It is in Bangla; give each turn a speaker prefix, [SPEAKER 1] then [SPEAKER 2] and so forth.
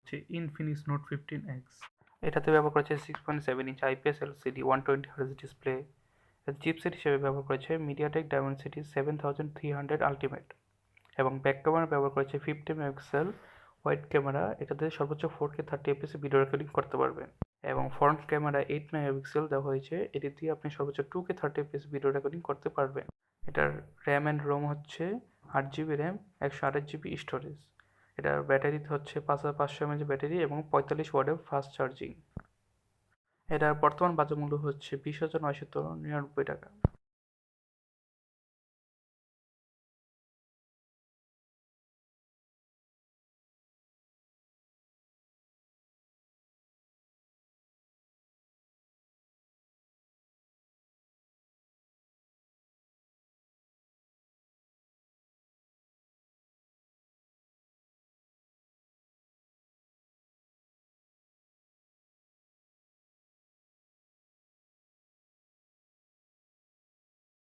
[SPEAKER 1] হচ্ছে ইনফিনিক্স নোট 15X। এটাতে ব্যবহার করেছে 6.7 inch IPS LCD 120 Hz display. এর চিপসেট হিসেবে ব্যবহার করেছে মিডিয়াটেক ডায়মেনসিটি 7300 আলটিমেট এবং ব্যাক ক্যামেরা ব্যবহার করেছে 50 মেগাপিক্সেল ওয়াইড ক্যামেরা। এটাতে সর্বোচ্চ 4K 30 fps ভিডিও রেকর্ডিং করতে পারবেন এবং ফ্রন্ট ক্যামেরা 8 মেগাপিক্সেল দেওয়া হয়েছে। এটি দিয়ে আপনি সর্বোচ্চ 2K 30 fps ভিডিও রেকর্ডিং করতে পারবেন। এটার র্যাম অ্যান্ড রোম হচ্ছে 8 GB র্যাম, 128 GB স্টোরেজ। এটার ব্যাটারিতে হচ্ছে 5500 mAh ব্যাটারি এবং 45 ওয়াটের ফাস্ট চার্জিং। এটার বর্তমান বাজার মূল্য হচ্ছে 20,999 টাকা।